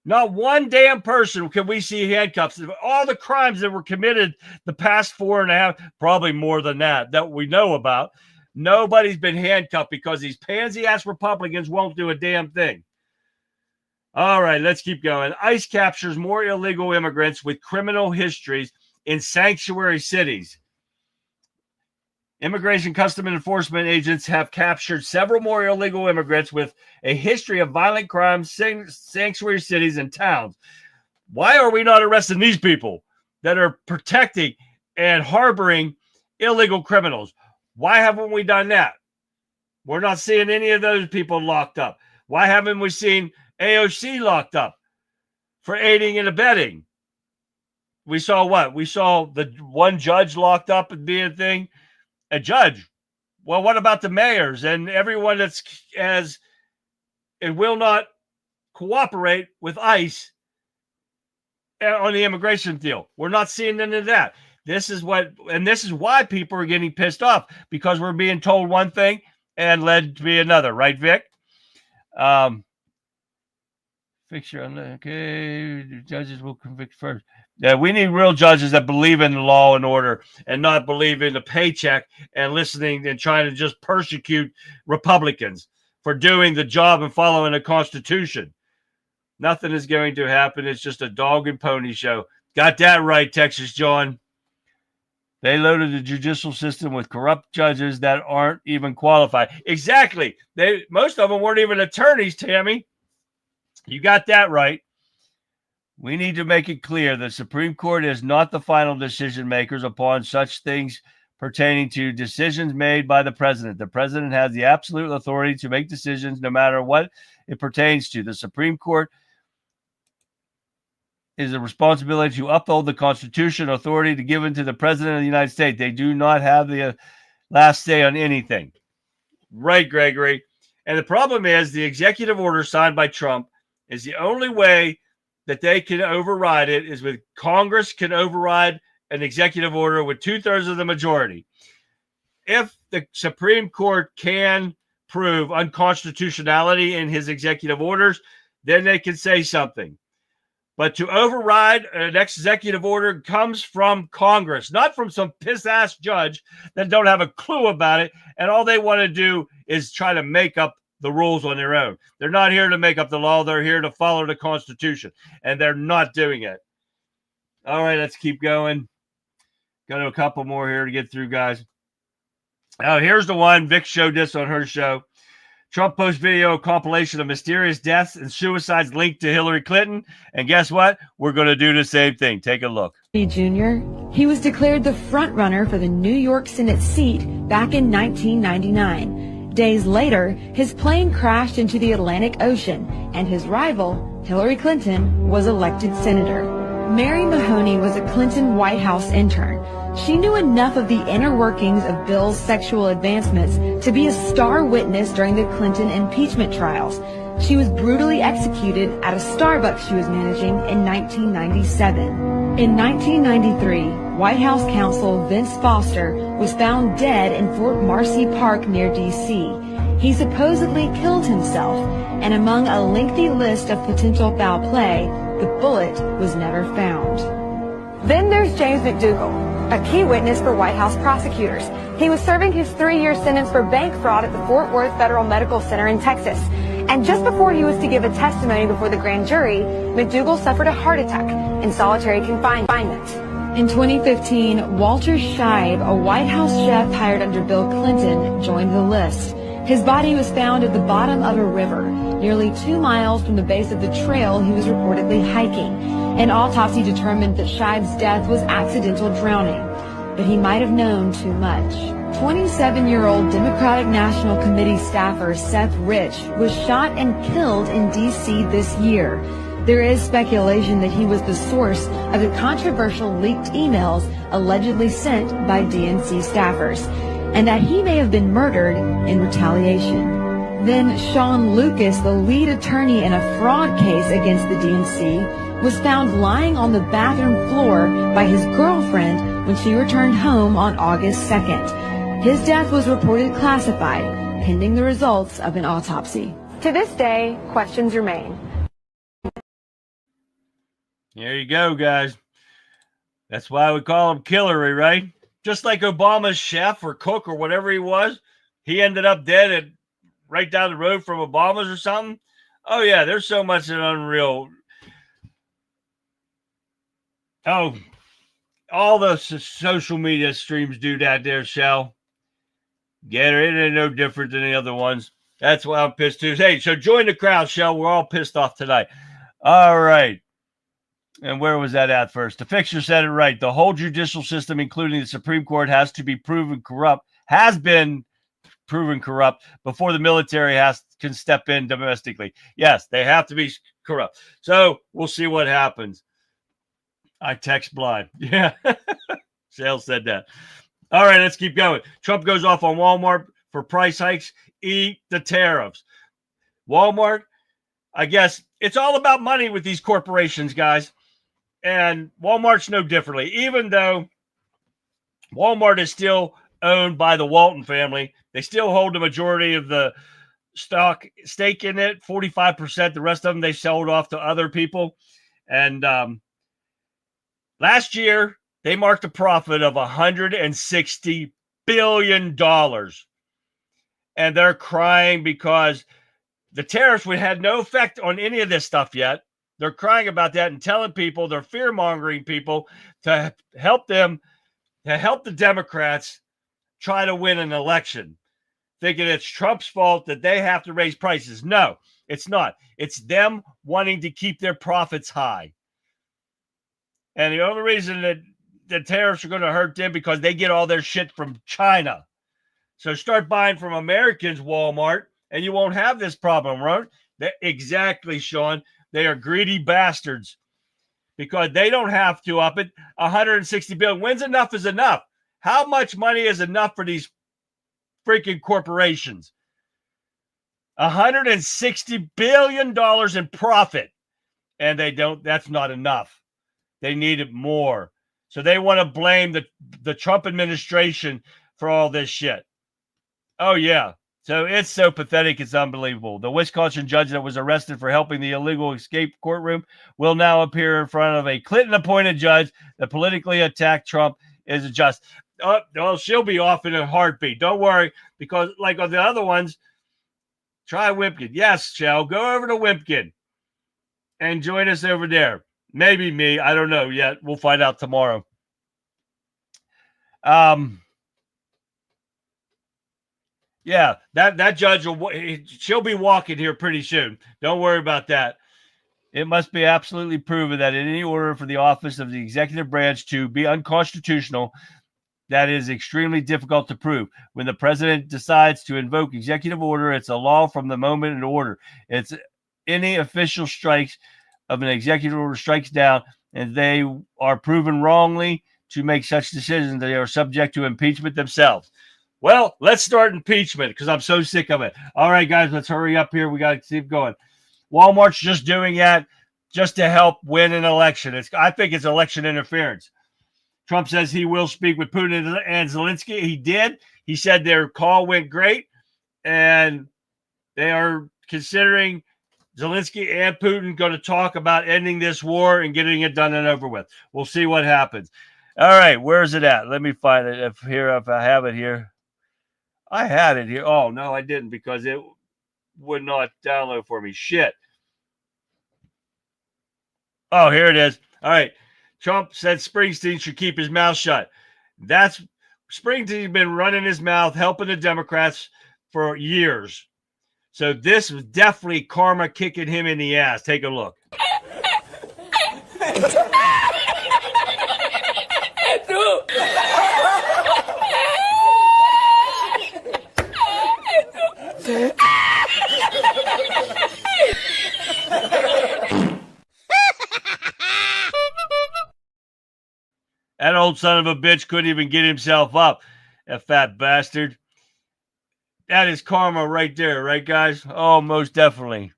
Not one damn person can we see handcuffs. All the crimes that were committed the past 4.5, probably more than that we know about, nobody's been handcuffed because these pansy-ass Republicans won't do a damn thing. All right, let's keep going. ICE captures more illegal immigrants with criminal histories in sanctuary cities. Immigration Customs Enforcement agents have captured several more illegal immigrants with a history of violent crimes, sanctuary cities, and towns. Why are we not arresting these people that are protecting and harboring illegal criminals? Why haven't we done that? We're not seeing any of those people locked up. Why haven't we seen AOC locked up for aiding and abetting? We saw what? We saw the one judge locked up and being a thing. A judge. Well, what about the mayors and everyone that's will not cooperate with ICE on the immigration deal? We're not seeing any of that. This is why people are getting pissed off, because we're being told one thing and led to be another, right, Vic? Fixture on okay. The judges will convict first. Yeah, we need real judges that believe in the law and order and not believe in the paycheck and listening and trying to just persecute Republicans for doing the job and following the Constitution. Nothing is going to happen. It's just a dog and pony show. Got that right, Texas John. They loaded the judicial system with corrupt judges that aren't even qualified. Exactly. Most of them weren't even attorneys, Tammy. You got that right. We need to make it clear the Supreme Court is not the final decision makers upon such things pertaining to decisions made by the president. The president has the absolute authority to make decisions no matter what it pertains to. The Supreme Court is a responsibility to uphold the Constitution, authority given to the president of the United States. They do not have the last say on anything. Right, Gregory. And the problem is the executive order signed by Trump is the only way that they can override it is with Congress can override an executive order with 2/3 of the majority. If the Supreme Court can prove unconstitutionality in his executive orders, then they can say something. But to override an executive order comes from Congress, not from some piss-ass judge that don't have a clue about it, and all they want to do is try to make up the rules on their own. They're not here to make up the law. They're here to follow the Constitution, and they're not doing it. All right, let's keep going. Got a couple more here to get through, guys. Oh, here's the one. Vic showed this on her show. Trump posts video compilation of mysterious deaths and suicides linked to Hillary Clinton. And guess what? We're going to do the same thing. Take a look. Jr. He was declared the front runner for the New York Senate seat back in 1999. Days later, his plane crashed into the Atlantic Ocean, and his rival, Hillary Clinton, was elected senator. Mary Mahoney was a Clinton White House intern. She knew enough of the inner workings of Bill's sexual advancements to be a star witness during the Clinton impeachment trials. She was brutally executed at a Starbucks she was managing in 1997. In 1993, White House counsel Vince Foster was found dead in Fort Marcy Park near D.C. He supposedly killed himself, and among a lengthy list of potential foul play, the bullet was never found. Then there's James McDougal, a key witness for White House prosecutors. He was serving his 3-year sentence for bank fraud at the Fort Worth Federal Medical Center in Texas. And just before he was to give a testimony before the grand jury, McDougal suffered a heart attack in solitary confinement. In 2015, Walter Scheib, a White House chef hired under Bill Clinton, joined the list. His body was found at the bottom of a river, nearly 2 miles from the base of the trail he was reportedly hiking. An autopsy determined that Scheib's death was accidental drowning, but he might have known too much. 27-year-old Democratic National Committee staffer Seth Rich was shot and killed in D.C. this year. There is speculation that he was the source of the controversial leaked emails allegedly sent by DNC staffers, and that he may have been murdered in retaliation. Then Sean Lucas, the lead attorney in a fraud case against the DNC, was found lying on the bathroom floor by his girlfriend when she returned home on August 2nd. His death was reported classified, pending the results of an autopsy. To this day, questions remain. There you go, guys. That's why we call him Killery, right? Just like Obama's chef or cook or whatever he was, he ended up dead right down the road from Obama's or something. Oh, yeah, there's so much that unreal. Oh, all the social media streams do that there, Shell. Get it? It ain't no different than the other ones. That's why I'm pissed too. Hey, so join the crowd, Shell. We're all pissed off tonight. All right. And where was that at first? The fixer said it right. The whole judicial system, including the Supreme Court, has been proven corrupt before the military can step in domestically. Yes, they have to be corrupt. So we'll see what happens. I text blind. Yeah. Shell said that. All right, let's keep going. Trump goes off on Walmart for price hikes. Eat the tariffs. Walmart, I guess it's all about money with these corporations, guys. And Walmart's no differently. Even though Walmart is still owned by the Walton family, they still hold the majority of the stake in it, 45%. The rest of them they sold off to other people. And Last year, they marked a profit of $160 billion. And they're crying because the tariffs had no effect on any of this stuff yet. They're crying about that and telling people, they're fear-mongering people to help them, to help the Democrats try to win an election, thinking it's Trump's fault that they have to raise prices. No, it's not. It's them wanting to keep their profits high. And the only reason that the tariffs are going to hurt them because they get all their shit from China. So start buying from Americans, Walmart, and you won't have this problem, right? Exactly, Sean. They are greedy bastards because they don't have to up it. 160 billion. When's enough is enough? How much money is enough for these freaking corporations? $160 billion in profit. And they don't, that's not enough. They need it more. So they want to blame the Trump administration for all this shit. Oh, yeah. So it's so pathetic, it's unbelievable. The Wisconsin judge that was arrested for helping the illegal escape courtroom will now appear in front of a Clinton-appointed judge that politically attacked Trump is just. Oh, well, she'll be off in a heartbeat. Don't worry, because like on the other ones, try Wimpkin. Yes, Shell, go over to Wimpkin and join us over there. Maybe me. I don't know yet. We'll find out tomorrow. Yeah, that judge she'll be walking here pretty soon. Don't worry about that. It must be absolutely proven that in any order for the office of the executive branch to be unconstitutional, that is extremely difficult to prove. When the president decides to invoke executive order, it's a law from the moment in order. It's any official strikes of an executive order strikes down, and they are proven wrongly to make such decisions. They are subject to impeachment themselves. Well, let's start impeachment because I'm so sick of it. All right, guys, let's hurry up here. We got to keep going. Walmart's just doing that just to help win an election. I think it's election interference. Trump says he will speak with Putin and Zelensky. He did. He said their call went great, and they are considering Zelensky and Putin going to talk about ending this war and getting it done and over with. We'll see what happens. All right, where's it at? Let me find it if I have it here. I had it here. Oh, no, I didn't because it would not download for me. Shit. Oh, here it is. All right. Trump said Springsteen should keep his mouth shut. Springsteen's been running his mouth, helping the Democrats for years. So this was definitely karma kicking him in the ass. Take a look. That old son of a bitch couldn't even get himself up. That fat bastard. That is karma right there, right, guys? Oh, most definitely.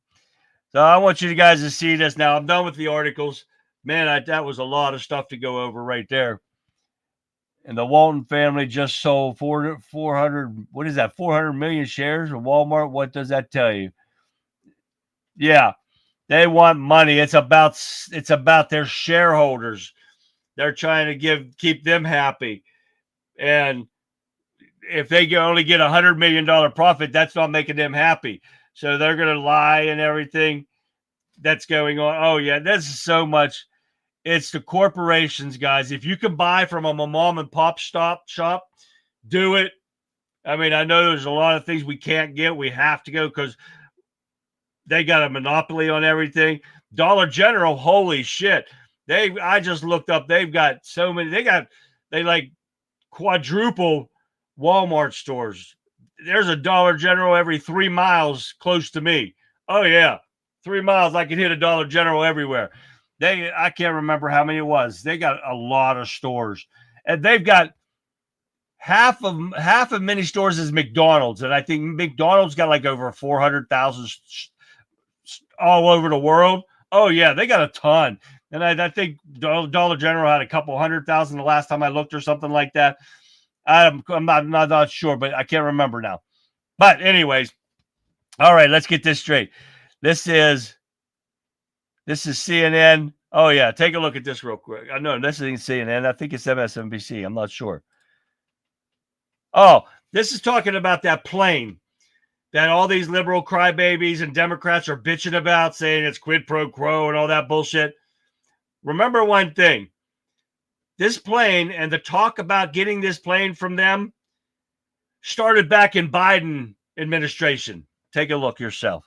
So I want you guys to see this now. I'm done with the articles. Man, that was a lot of stuff to go over right there. And the Walton family just sold 400, what is that, 400 million shares of Walmart? What does that tell you? Yeah, they want money. It's about their shareholders. They're trying to keep them happy. And if they only get $100 million profit, that's not making them happy. So they're going to lie and everything that's going on. Oh, yeah, this is so much. It's the corporations, guys. If you can buy from a mom and pop shop, do it. I mean, I know there's a lot of things we can't get. We have to go because they got a monopoly on everything. Dollar General, holy shit. I just looked up. They've got so many. They like quadruple Walmart stores. There's a Dollar General every 3 miles close to me. Oh, yeah. 3 miles, I can hit a Dollar General everywhere. I can't remember how many it was. They got a lot of stores. And they've got half of many stores is McDonald's. And I think McDonald's got like over 400,000 all over the world. Oh, yeah, they got a ton. And I think Dollar General had a couple 100,000 the last time I looked or something like that. I'm not sure, but I can't remember now. But anyways, all right, let's get this straight. This is CNN Oh, yeah. Take a look at this real quick. I know this isn't CNN. I think it's MSNBC. I'm not sure. Oh, this is talking about that plane that all these liberal crybabies and Democrats are bitching about, saying it's quid pro quo and all that bullshit. Remember one thing. This plane and the talk about getting this plane from them started back in Biden administration. Take a look yourself.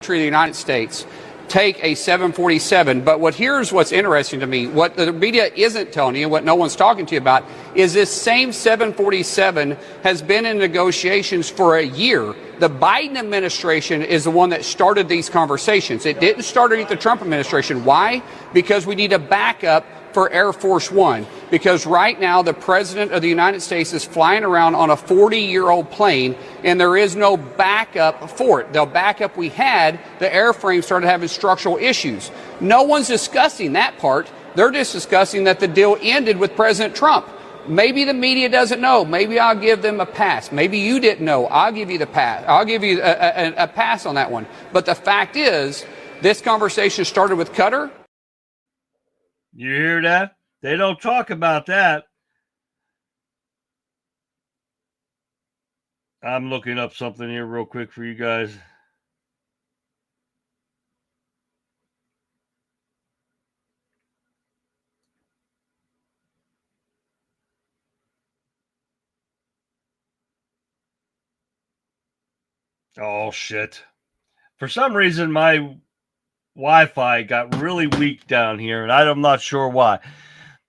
The United States take a 747, but here's what's interesting to me. What the media isn't telling you, what no one's talking to you about, is this same 747 has been in negotiations for a year. The Biden administration is the one that started these conversations. It didn't start underneath the Trump administration. Why? Because we need a backup for Air Force One, because right now the President of the United States is flying around on a 40-year-old plane, and there is no backup for it. The backup we had, the airframe started having structural issues. No one's discussing that part. They're just discussing that the deal ended with President Trump. Maybe the media doesn't know. Maybe I'll give them a pass. Maybe you didn't know. I'll give you the pass. I'll give you a pass on that one. But the fact is, this conversation started with Qatar. You hear that? They don't talk about that. I'm looking up something here real quick for you guys. Oh, shit. For some reason, my Wi-Fi got really weak down here, and I'm not sure why.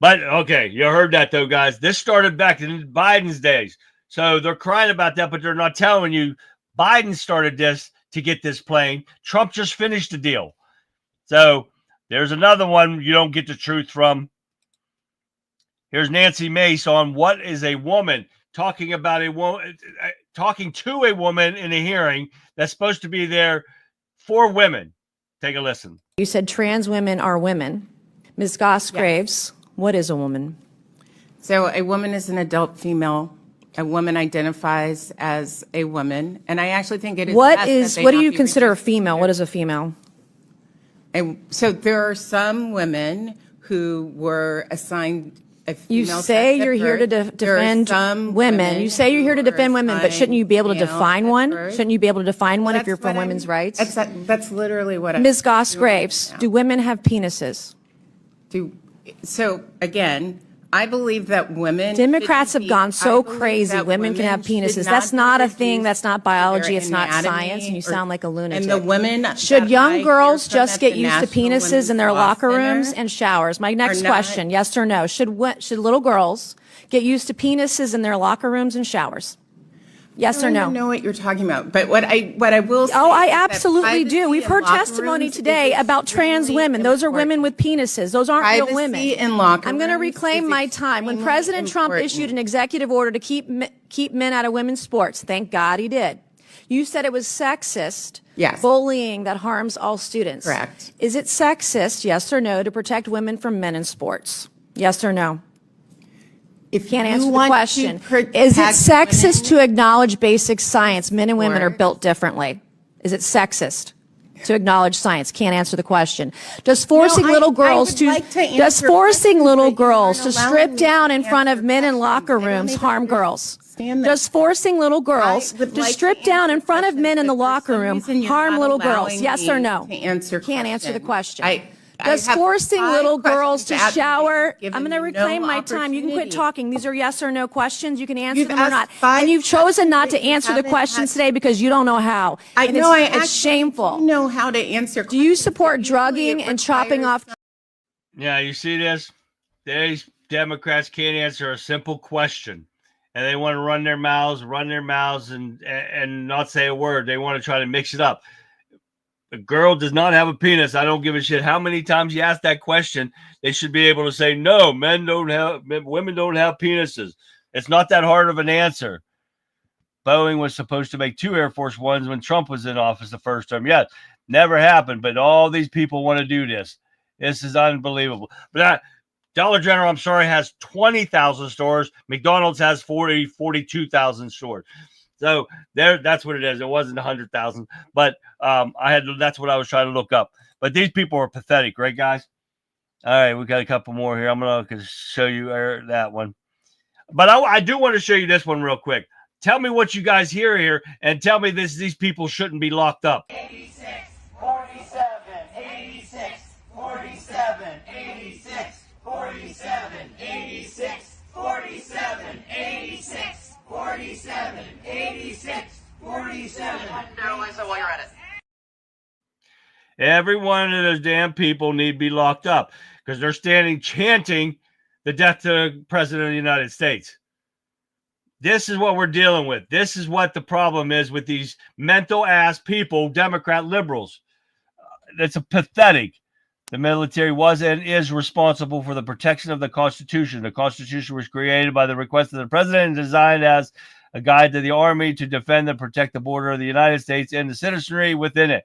But, okay, you heard that, though, guys. This started back in Biden's days. So they're crying about that, but they're not telling you Biden started this to get this plane. Trump just finished the deal. So there's another one you don't get the truth from. Here's Nancy Mace on what is a woman talking about a woman, talking to a woman in a hearing that's supposed to be there for women. Take a listen. You said trans women are women. Ms. Goss-Graves, what is a woman? So a woman is an adult female. A woman identifies as a woman, and I actually think it is. What do you consider a female? What is a female? So there are some women who were assigned a female. You say you're here to defend women. You say you're here to defend women, but shouldn't you be able to define one? Shouldn't you be able to define one if you're for women's rights? That's literally what. Ms. Goss-Graves, do women have penises? So again, I believe that women. Democrats have gone so crazy. Women can have penises. That's not a thing. That's not biology. It's not science. And you sound like a lunatic. And the women. Should young girls just get used to penises in their locker rooms and showers? My next question, yes or no? Should little girls get used to penises in their locker rooms and showers? Yes or no? I don't know what you're talking about, but what I will say. Oh, I absolutely do. We've heard testimony today about trans women. Those are women with penises. Those aren't real women. I'm going to reclaim my time. When President Trump issued an executive order to keep men out of women's sports, thank God he did. You said it was sexist. Yes. Bullying that harms all students. Correct. Is it sexist, yes or no, to protect women from men in sports? Yes or no? If Can't you answer the want question. to Is it sexist women, to acknowledge basic science? Men and women are built differently. Is it sexist to acknowledge science? Can't answer the question. Does forcing little girls to strip down in front of men in locker rooms harm girls? Does forcing little girls to strip down in front of men in the locker room harm little girls? Yes or no? Can't answer the question. Does forcing little girls to shower? I'm going to reclaim my time. You can quit talking. These are yes or no questions. You can answer them or not. And you've chosen not to answer the questions today because you don't know how. It's shameful. Know how to answer. Do you support drugging and chopping off? Yeah, you see this? These Democrats can't answer a simple question. And they want to run their mouths and not say a word. They want to try to mix it up. A girl does not have a penis. I don't give a shit how many times you ask that question. They should be able to say, no, women don't have penises. It's not that hard of an answer. Boeing was supposed to make 2 Air Force Ones when Trump was in office the first time. Yes, never happened, but all these people want to do this. This is unbelievable. But Dollar General, I'm sorry, has 20,000 stores. McDonald's has 42,000 stores. So that's what it is. It wasn't 100,000, but that's what I was trying to look up. But these people are pathetic, right, guys? All right, we got a couple more here. I'm going to show you that one. But I do want to show you this one real quick. Tell me what you guys hear here, and tell me these people shouldn't be locked up. 86, 47, 86, 47, 86, 47, 86, 47, 86, 47, 86, 47. While you're at it. Every one of those damn people need to be locked up because they're standing chanting the death to the President of the United States. This is what we're dealing with. This is what the problem is with these mental ass people, Democrat liberals. It's pathetic. The military was and is responsible for the protection of the Constitution. The Constitution was created by the request of the president and designed as a guide to the army to defend and protect the border of the United States and the citizenry within it.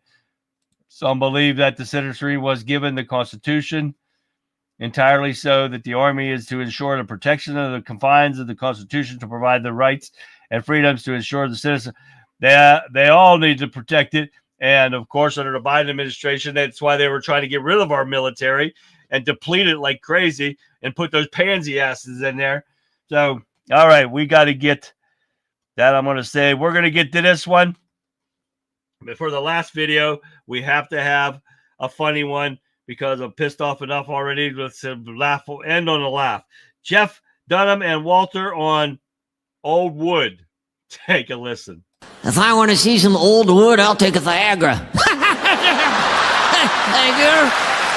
Some believe that the citizenry was given the Constitution entirely so that the army is to ensure the protection of the confines of the Constitution, to provide the rights and freedoms to ensure the citizen. They all need to protect it. And of course, under the Biden administration, that's why they were trying to get rid of our military and deplete it like crazy and put those pansy asses in there. So, all right, we got to get that. I'm going to say we're going to get to this one. But for the last video, we have to have a funny one because I'm pissed off enough already. Let's laugh. End on a laugh. Jeff Dunham and Walter on Old Wood. Take a listen. If I want to see some old wood, I'll take a Viagra. Thank you.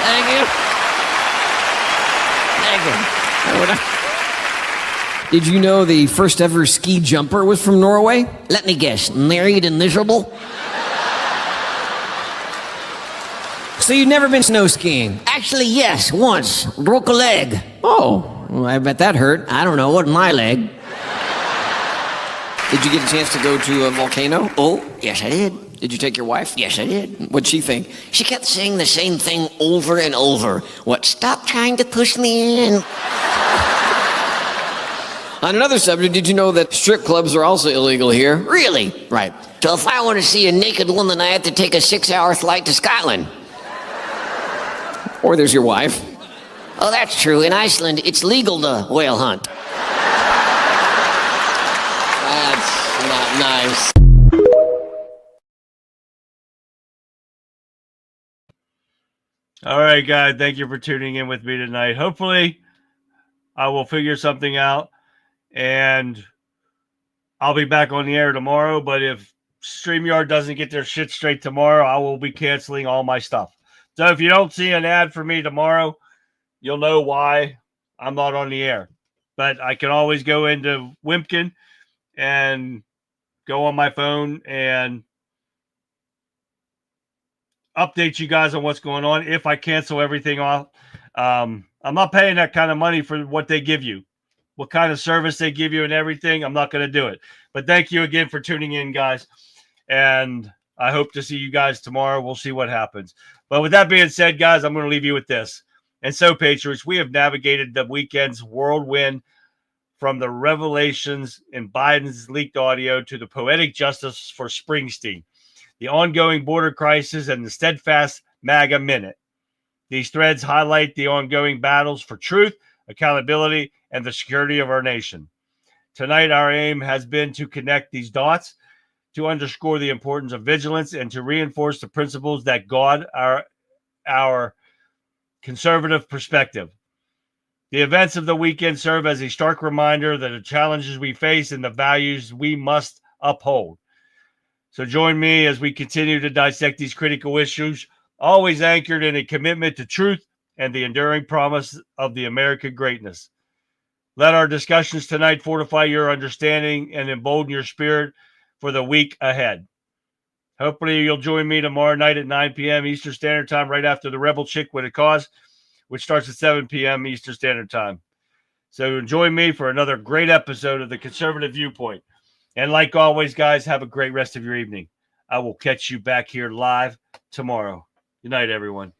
Thank you. Thank you. Did you know the first ever ski jumper was from Norway? Let me guess, married and miserable? So you've never been snow skiing? Actually, yes, once. Broke a leg. Oh, well, I bet that hurt. I don't know, wasn't my leg. Did you get a chance to go to a volcano? Oh, yes, I did. Did you take your wife? Yes, I did. What'd she think? She kept saying the same thing over and over. What, stop trying to push me in? On another subject, did you know that strip clubs are also illegal here? Really? Right. So if I want to see a naked woman, I have to take a 6-hour flight to Scotland. Or there's your wife. Oh, that's true. In Iceland, it's legal to whale hunt. That's not nice. All right, guys. Thank you for tuning in with me tonight. Hopefully, I will figure something out, and I'll be back on the air tomorrow. But if StreamYard doesn't get their shit straight tomorrow, I will be canceling all my stuff. So if you don't see an ad for me tomorrow, you'll know why I'm not on the air. But I can always go into Wimpkin and go on my phone and update you guys on what's going on if I cancel everything off. I'm not paying that kind of money for what they give you, what kind of service they give you and everything. I'm not going to do it. But thank you again for tuning in, guys. And I hope to see you guys tomorrow. We'll see what happens. But with that being said, guys, I'm going to leave you with this. And so, Patriots, we have navigated the weekend's whirlwind from the revelations in Biden's leaked audio to the poetic justice for Springsteen, the ongoing border crisis, and the steadfast MAGA minute. These threads highlight the ongoing battles for truth, accountability, and the security of our nation. Tonight, our aim has been to connect these dots, to underscore the importance of vigilance, and to reinforce the principles that guide our conservative perspective. The events of the weekend serve as a stark reminder that the challenges we face and the values we must uphold. So join me as we continue to dissect these critical issues, always anchored in a commitment to truth and the enduring promise of the American greatness. Let our discussions tonight fortify your understanding and embolden your spirit for the week ahead. Hopefully you'll join me tomorrow night at 9 p.m. Eastern Standard Time, right after the Rebel Chick with a Cause, which starts at 7 p.m. Eastern Standard Time. So join me for another great episode of the Conservative Viewpoint. And like always, guys, have a great rest of your evening. I will catch you back here live tomorrow. Good night, everyone.